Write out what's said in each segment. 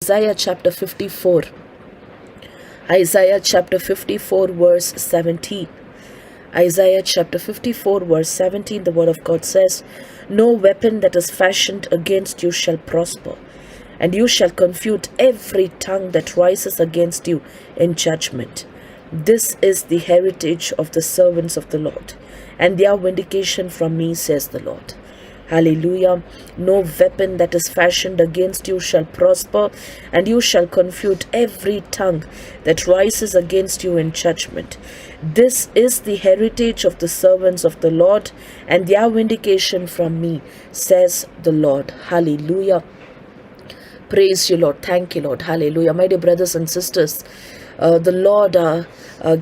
Isaiah chapter 54. Isaiah chapter 54 verse 17. Isaiah chapter 54 verse 17, the word of God says, "No weapon that is fashioned against you shall prosper, and you shall confute every tongue that rises against you in judgment. This is the heritage of the servants of the Lord, and their vindication from me, says the Lord." Hallelujah. No weapon that is fashioned against you shall prosper, and you shall confute every tongue that rises against you in judgment. This is the heritage of the servants of the Lord, and their vindication from me, says the Lord. Hallelujah. Praise you, Lord. Thank you, Lord. Hallelujah. My dear brothers and sisters, the Lord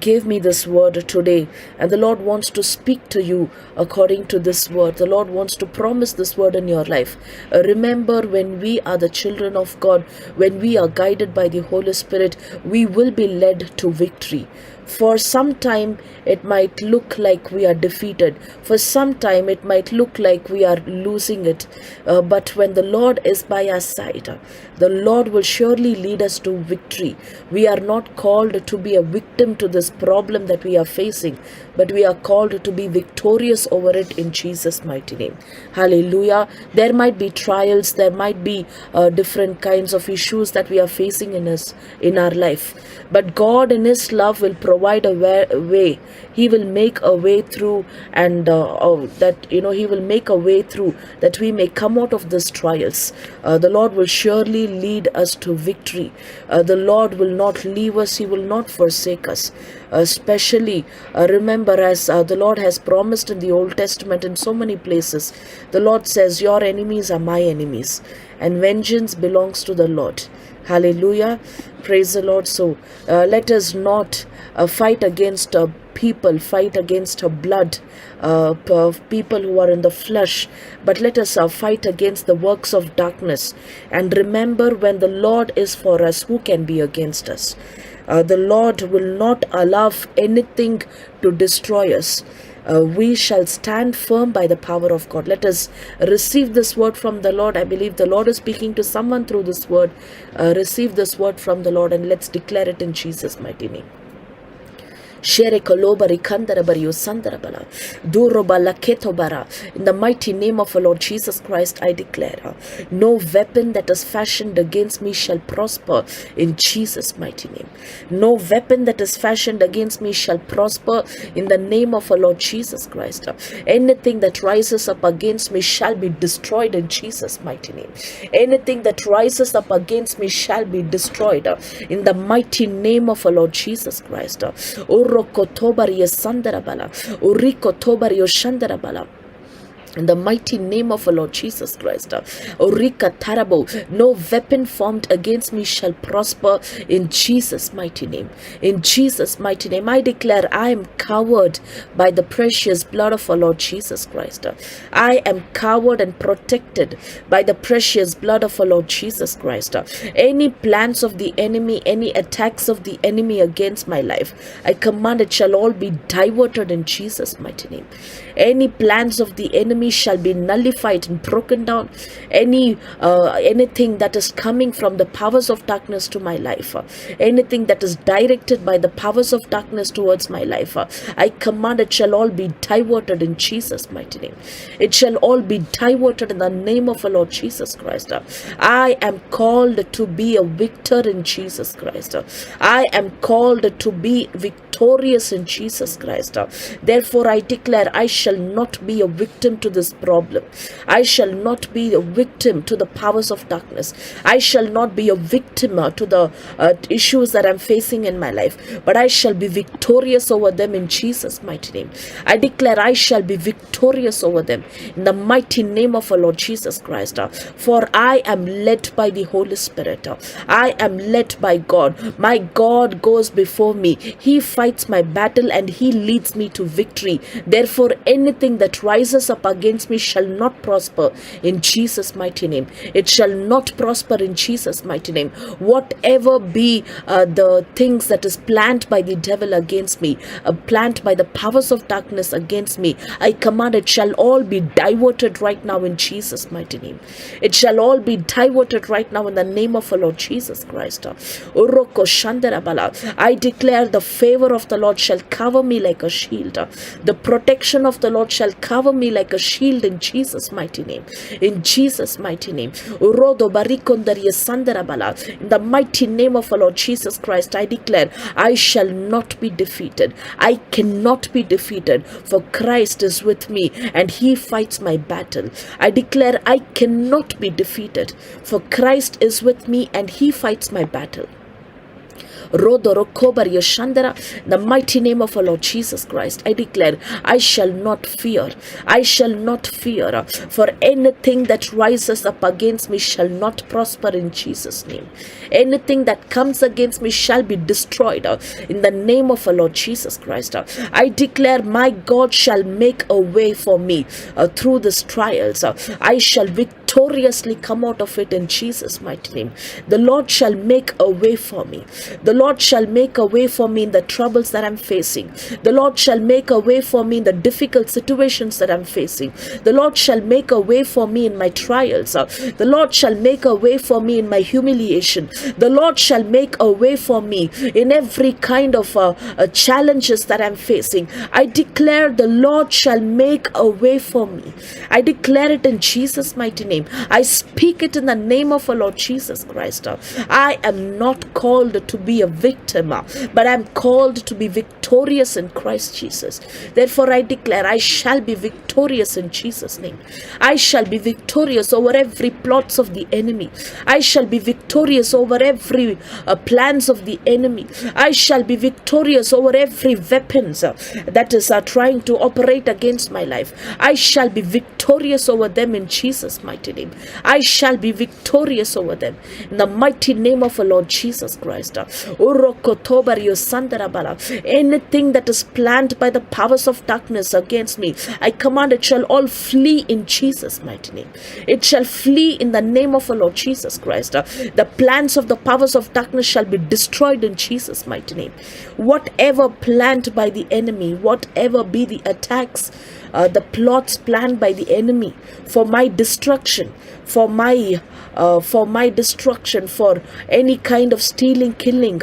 gave me this word today, and the Lord wants to speak to you according to this word. The Lord wants to promise this word in your life. Remember, when we are the children of God, when we are guided by the Holy Spirit, we will be led to victory. For some time it might look like we are defeated. For some time it might look like we are losing it. But when the Lord is by our side, the Lord will surely lead us to victory. We are not called to be a victim to this problem that we are facing, but we are called to be victorious over it in Jesus' mighty name. Hallelujah. There might be trials, there might be different kinds of issues that we are facing in our life. But God in His love will provide a way. He will make a way through, and He will make a way through that we may come out of these trials. The Lord will surely lead us to victory. The Lord will not leave us. He will not forsake us. Especially remember, as the Lord has promised in the Old Testament in so many places, the Lord says, "Your enemies are my enemies, and vengeance belongs to the Lord." Hallelujah. Praise the Lord. So let us not fight against people, fight against blood, people who are in the flesh, but let us fight against the works of darkness. And remember, when the Lord is for us, who can be against us? The Lord will not allow anything to destroy us. We shall stand firm by the power of God. Let us receive this word from the Lord. I believe the Lord is speaking to someone through this word. Receive this word from the Lord, and let's declare it in Jesus' mighty name. In the mighty name of our Lord Jesus Christ, I declare, no weapon that is fashioned against me shall prosper in Jesus' mighty name. No weapon that is fashioned against me shall prosper in the name of our Lord Jesus Christ. Anything that rises up against me shall be destroyed in Jesus' mighty name. Anything that rises up against me shall be destroyed in the mighty name of our Lord Jesus Christ. Urokotobari Sandarabala, Urikotobari Shandarabala. In the mighty name of our Lord Jesus Christ. Urika Tarabo, no weapon formed against me shall prosper in Jesus' mighty name. In Jesus' mighty name, I declare I am covered by the precious blood of our Lord Jesus Christ. I am covered and protected by the precious blood of our Lord Jesus Christ. Any plans of the enemy, any attacks of the enemy against my life, I command it shall all be diverted in Jesus' mighty name. Any plans of the enemy shall be nullified and broken down. Anything that is coming from the powers of darkness to my life, anything that is directed by the powers of darkness towards my life, I command it shall all be diverted in Jesus' mighty name. It shall all be diverted in the name of our Lord Jesus Christ. I am called to be a victor in Jesus Christ. I am called to be victorious in Jesus Christ. Therefore, I declare I shall not be a victim to this problem. I shall not be a victim to the powers of darkness. I shall not be a victim to the issues that I'm facing in my life, but I shall be victorious over them in Jesus' mighty name. I declare I shall be victorious over them in the mighty name of our Lord Jesus Christ. For I am led by the Holy Spirit. I am led by God. My God goes before me. He fights my battle and He leads me to victory. Therefore, anything that rises up against against me shall not prosper in Jesus' mighty name. It shall not prosper in Jesus' mighty name. Whatever be the things that is planned by the devil against me, planned by the powers of darkness against me, I command it shall all be diverted right now in Jesus' mighty name. It shall all be diverted right now in the name of our Lord Jesus Christ. Uroko Shandarabala. I declare the favor of the Lord shall cover me like a shield. The protection of the Lord shall cover me like a shield in Jesus' mighty name. In Jesus' mighty name. Urodo Barikondariya Sandarabala. In the mighty name of our Lord Jesus Christ, I declare I shall not be defeated. I cannot be defeated, for Christ is with me and he fights my battle. I declare I cannot be defeated, for Christ is with me and he fights my battle. The mighty name of our Lord Jesus Christ, I declare I shall not fear. I shall not fear, for anything that rises up against me shall not prosper in Jesus' name. Anything that comes against me shall be destroyed in the name of our Lord Jesus Christ. I declare my God shall make a way for me through these trials. I shall victoriously come out of it in Jesus' mighty name. The Lord shall make a way for me. The Lord shall make a way for me in the troubles that I'm facing. The Lord shall make a way for me in the difficult situations that I'm facing. The Lord shall make a way for me in my trials. The Lord shall make a way for me in my humiliation. The Lord shall make a way for me in every kind of challenges that I'm facing. I declare the Lord shall make a way for me. I declare it in Jesus' mighty name. I speak it in the name of our Lord Jesus Christ. I am not called to be a victim, but I'm called to be victorious in Christ Jesus. Therefore, I declare I shall be victorious in Jesus' name. I shall be victorious over every plots of the enemy. I shall be victorious over every plans of the enemy. I shall be victorious over every weapons that is trying to operate against my life. I shall be victorious over them in Jesus' mighty name. I shall be victorious over them in the mighty name of our Lord Jesus Christ. Anything that is planned by the powers of darkness against me, I command it shall all flee in Jesus' mighty name. It shall flee in the name of our Lord Jesus Christ. The plans of the powers of darkness shall be destroyed in Jesus' mighty name. Whatever planned by the enemy, whatever be the attacks, the plots planned by the enemy for my destruction, for my destruction, for any kind of stealing, killing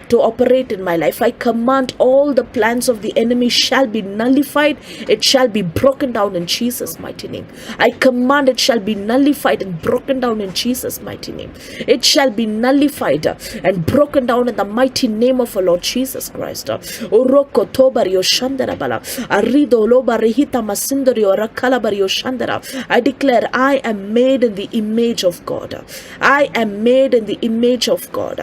to operate in my life, I command all the plans of the enemy shall be nullified. It shall be broken down in Jesus' mighty name. I command it shall be nullified and broken down in Jesus' mighty name. It shall be nullified and broken down in the mighty name of our Lord Jesus Christ. I declare I am made in the image of God. I am made in the image of God.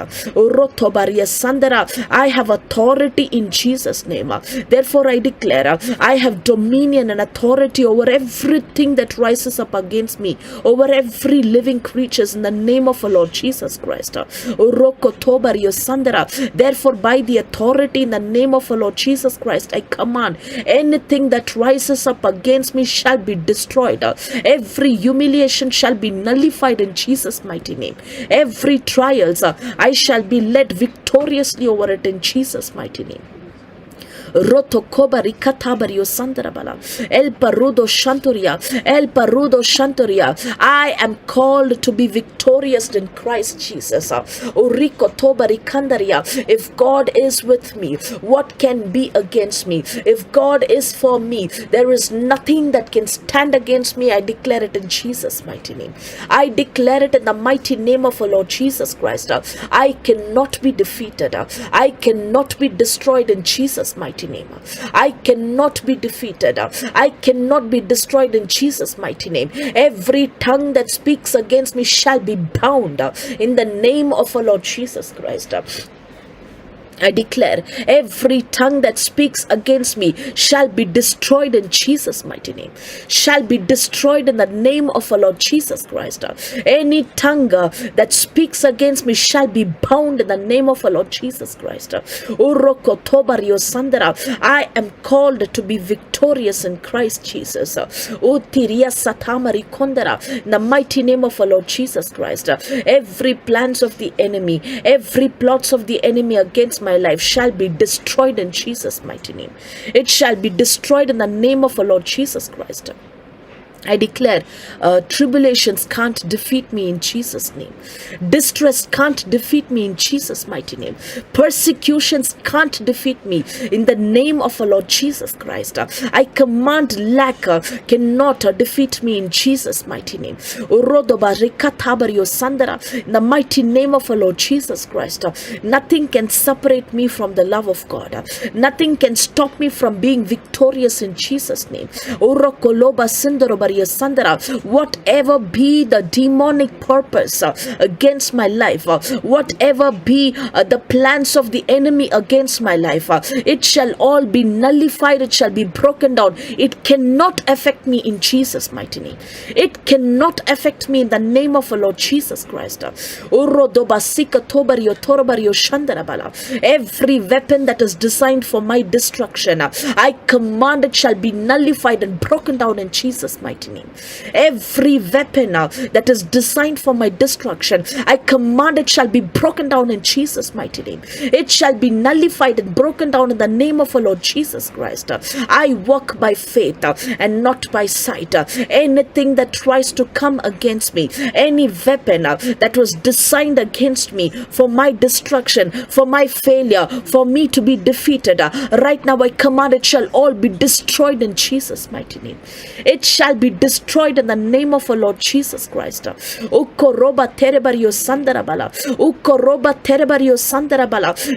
I have authority in Jesus' name. Therefore, I declare I have dominion and authority over everything that rises up against me, over every living creatures in the name of our Lord Jesus Christ. Therefore, by the authority in the name of our Lord Jesus Christ, I command anything that rises up against me shall be destroyed. Every humiliation shall be nullified in Jesus' mighty name. Every trials, I shall be led victoriously over it in Jesus' mighty name. Roto Kobari Katabario Sandarabala El Parudo Shanturia El Parudo Shanturia. I am called to be victorious in Christ Jesus. Uriko Tobari Kandaria. If God is with me, what can be against me? If God is for me, there is nothing that can stand against me. I declare it in Jesus' mighty name. I declare it in the mighty name of our Lord Jesus Christ. I cannot be defeated. I cannot be destroyed in Jesus' mighty name. I cannot be defeated. I cannot be destroyed in Jesus' mighty name. Every tongue that speaks against me shall be bound in the name of our Lord Jesus Christ. I declare every tongue that speaks against me shall be destroyed in Jesus' mighty name. Shall be destroyed in the name of our Lord Jesus Christ. Any tongue that speaks against me shall be bound in the name of our Lord Jesus Christ. I am called to be victorious in Christ Jesus. In the mighty name of our Lord Jesus Christ. Every plans of the enemy, every plots of the enemy against my life shall be destroyed in Jesus' mighty name. It shall be destroyed in the name of our Lord Jesus Christ. I declare tribulations can't defeat me in Jesus' name. Distress can't defeat me in Jesus' mighty name. Persecutions can't defeat me in the name of our Lord Jesus Christ. I command lack cannot defeat me in Jesus' mighty name. In the mighty name of our Lord Jesus Christ. Nothing can separate me from the love of God. Nothing can stop me from being victorious in Jesus' name. Whatever be the demonic purpose against my life, whatever be the plans of the enemy against my life, it shall all be nullified, it shall be broken down. It cannot affect me in Jesus' mighty name. It cannot affect me in the name of our Lord Jesus Christ. Every weapon that is designed for my destruction, I command it shall be nullified and broken down in Jesus' mighty name. Every weapon that is designed for my destruction, I command it shall be broken down in Jesus' mighty name. It shall be nullified and broken down in the name of our Lord Jesus Christ. I walk by faith and not by sight. Anything that tries to come against me, any weapon that was designed against me for my destruction, for my failure, for me to be defeated, right now I command it shall all be destroyed in Jesus' mighty name. It shall be destroyed in the name of our Lord Jesus Christ.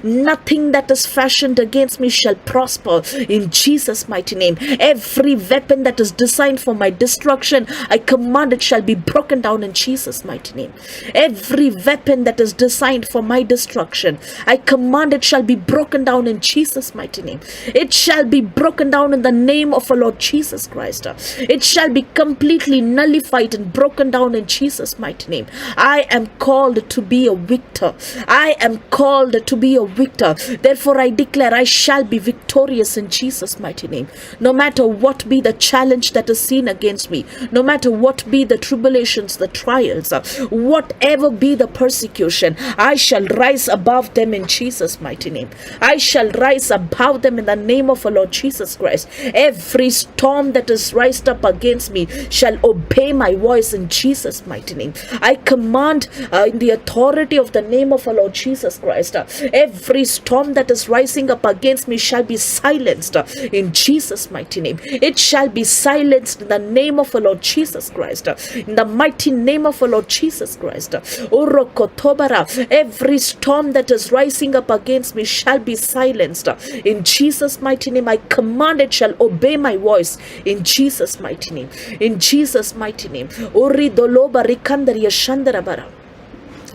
Nothing that is fashioned against me shall prosper in Jesus' mighty name. Every weapon that is designed for my destruction, I command it shall be broken down in Jesus' mighty name. Every weapon that is designed for my destruction, I command it shall be broken down in Jesus' mighty name. It shall be broken down in the name of our Lord Jesus Christ. It shall be completely nullified and broken down in Jesus' mighty name. I am called to be a victor. I am called to be a victor. Therefore, I declare I shall be victorious in Jesus' mighty name. No matter what be the challenge that is seen against me, no matter what be the tribulations, the trials, whatever be the persecution, I shall rise above them in Jesus' mighty name. I shall rise above them in the name of our Lord Jesus Christ. Every storm that is raised up against me shall obey my voice in Jesus' mighty name. I command in the authority of the name of our Lord Jesus Christ, every storm that is rising up against me shall be silenced in Jesus' mighty name. It shall be silenced in the name of our Lord Jesus Christ. In the mighty name of our Lord Jesus Christ. Every storm that is rising up against me shall be silenced in Jesus' mighty name. I command it shall obey my voice in Jesus' mighty name. In Jesus' mighty name.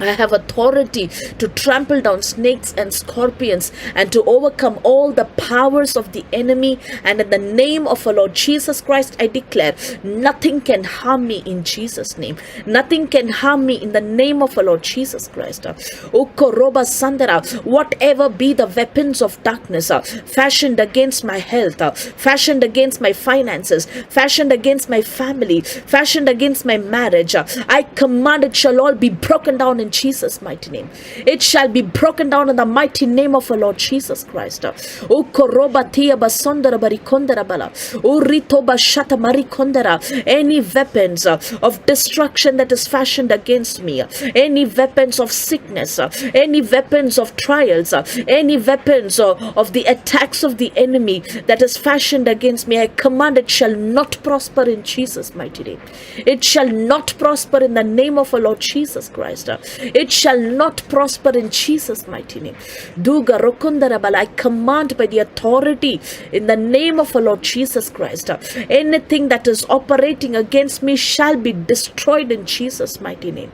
I have authority to trample down snakes and scorpions and to overcome all the powers of the enemy. And in the name of our Lord Jesus Christ, I declare nothing can harm me in Jesus' name. Nothing can harm me in the name of our Lord Jesus Christ. Whatever be the weapons of darkness fashioned against my health, fashioned against my finances, fashioned against my family, fashioned against my marriage, I command it shall all be broken down in Jesus' mighty name. It shall be broken down in the mighty name of our Lord Jesus Christ. Any weapons of destruction that is fashioned against me, any weapons of sickness, any weapons of trials, any weapons of the attacks of the enemy that is fashioned against me, I command it shall not prosper in Jesus' mighty name. It shall not prosper in the name of our Lord Jesus Christ. It shall not prosper in Jesus' mighty name. I command by the authority in the name of our Lord Jesus Christ, anything that is operating against me shall be destroyed in Jesus' mighty name.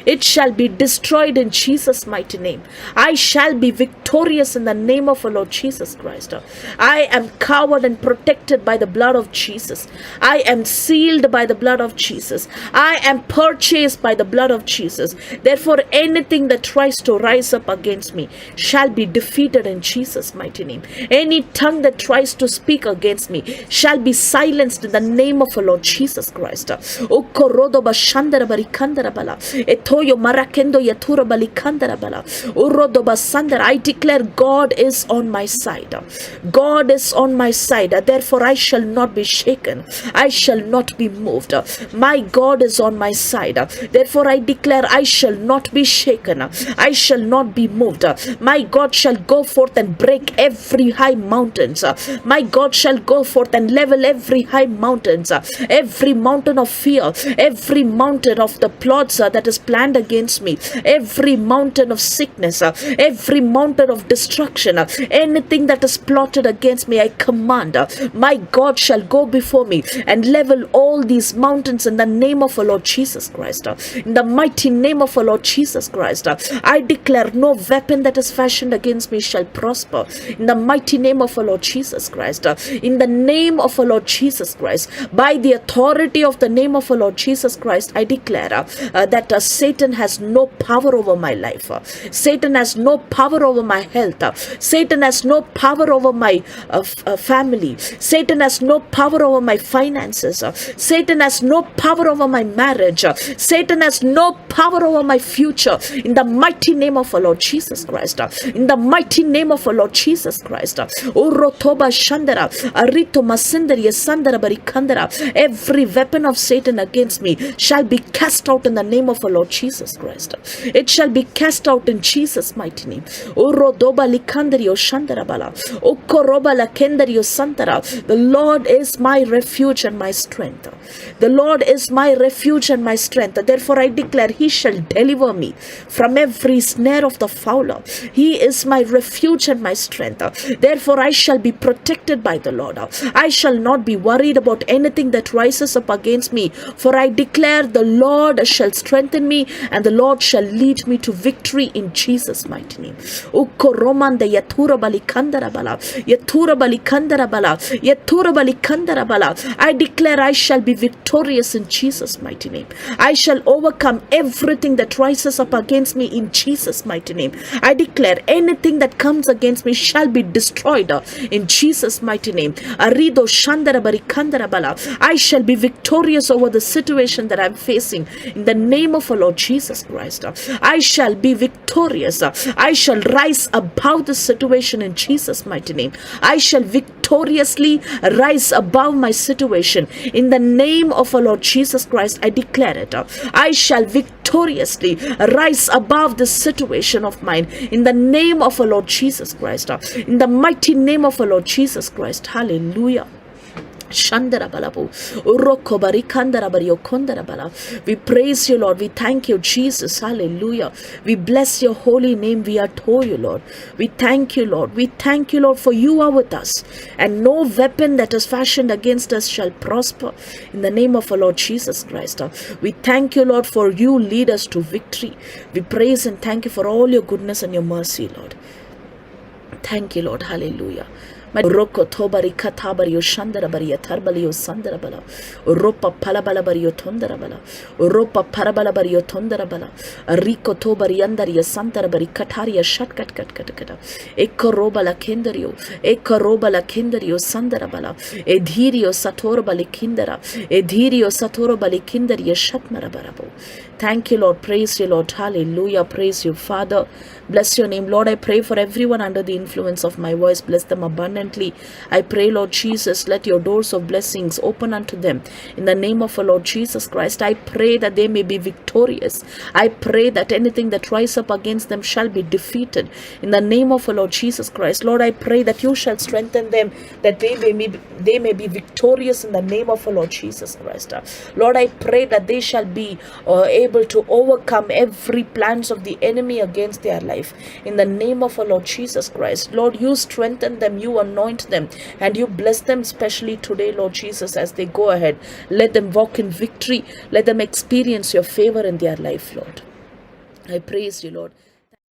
It shall be destroyed in Jesus' mighty name. I shall be victorious in the name of our Lord Jesus Christ. I am covered and protected by the blood of Jesus. I am sealed by the blood of Jesus. I am purchased by the blood of Jesus. Therefore, anything that tries to rise up against me shall be defeated in Jesus' mighty name. Any tongue that tries to speak against me shall be silenced in the name of our Lord Jesus Christ. Ukorodo bashandara barikandara bala. Etoyo marakendo yatura balikandara bala. Urodo basandara. I declare God is on my side. God is on my side. Therefore, I shall not be shaken. I shall not be moved. My God is on my side. Therefore, I declare I shall not be shaken. I shall not be moved. My God shall go forth and break every high mountains. My God shall go forth and level every high mountains. Every mountain of fear. Every mountain of the plots that is planned against me. Every mountain of sickness. Every mountain of destruction. Anything that is plotted against me, I command. My God shall go before me and level all these mountains in the name of our Lord Jesus Christ. In the mighty name of our Lord Jesus Christ, I declare no weapon that is fashioned against me shall prosper. In the mighty name of our Lord Jesus Christ, in the name of our Lord Jesus Christ, by the authority of the name of our Lord Jesus Christ, I declare that Satan has no power over my life. Satan has no power over my health. Satan has no power over my family. Satan has no power over my finances. Satan has no power over my marriage. Satan has no power over my future. In the mighty name of our Lord Jesus Christ. In the mighty name of our Lord Jesus Christ. Urotoba shandara arito masindari sandara barikandara. Every weapon of Satan against me shall be cast out in the name of our Lord Jesus Christ. It shall be cast out in Jesus' mighty name. Urodoba likandario shandara bala. Ukoroba lakendario santara. The Lord is my refuge and my strength. The Lord is my refuge and my strength. Therefore, I declare He shall deliver me from every snare of the fowler. He is my refuge and my strength. Therefore, I shall be protected by the Lord. I shall not be worried about anything that rises up against me. For I declare the Lord shall strengthen me and the Lord shall lead me to victory in Jesus' mighty name. Ukoromanda yatura balikandara bala. Yatura balikandara bala. Yatura balikandara bala. I declare I shall be victorious in Jesus' mighty name. I shall overcome everything that rises up against me in Jesus' mighty name. I declare anything that comes against me shall be destroyed in Jesus' mighty name. Arido shandara barikandara bala. I shall be victorious over the situation that I'm facing in the name of our Lord Jesus Christ. I shall be victorious. I shall rise above the situation in Jesus' mighty name. I shall victoriously rise above my situation in the name of our Lord Jesus Christ. I declare it. I shall victoriously rise above the situation of mine in the name of our Lord Jesus Christ. In the mighty name of our Lord Jesus Christ. Hallelujah. Shandara balabu, uroko barikandara bario kondara bala. We praise you, Lord. We thank you, Jesus. Hallelujah. We bless your holy name. We adore you, Lord. We thank you, Lord. We thank you, Lord, for you are with us, and no weapon that is fashioned against us shall prosper. In the name of our Lord Jesus Christ, we thank you, Lord, for you lead us to victory. We praise and thank you for all your goodness and your mercy, Lord. Thank you, Lord. Hallelujah. Roko tobari katabari shandara bari tarbali sandara bala. Ropa palabala bari tondara bala. Ropa parabala bari tondara bala. Rico tobari andari santara bari kataria shat kat kat kat kat. Eko roba la kendario. Eko roba la kendario sandara bala. Edhirio sator bali kindara. Edhirio sator bali kindari shat marabarabo. Thank you, Lord. Praise you, Lord. Hallelujah. Praise you, Father. Bless your name, Lord. I pray for everyone under the influence of my voice. Bless them abundantly. I pray, Lord Jesus, let your doors of blessings open unto them. In the name of our Lord Jesus Christ, I pray that they may be victorious. I pray that anything that rises up against them shall be defeated. In the name of our Lord Jesus Christ, Lord, I pray that you shall strengthen them, that they may be victorious in the name of our Lord Jesus Christ. Lord, I pray that they shall be able to overcome every plans of the enemy against their life. In the name of our Lord Jesus Christ, Lord, you strengthen them, you anoint them, and you bless them especially today, Lord Jesus, as they go ahead. Let them walk in victory. Let them experience your favor in their life, Lord. I praise you, Lord.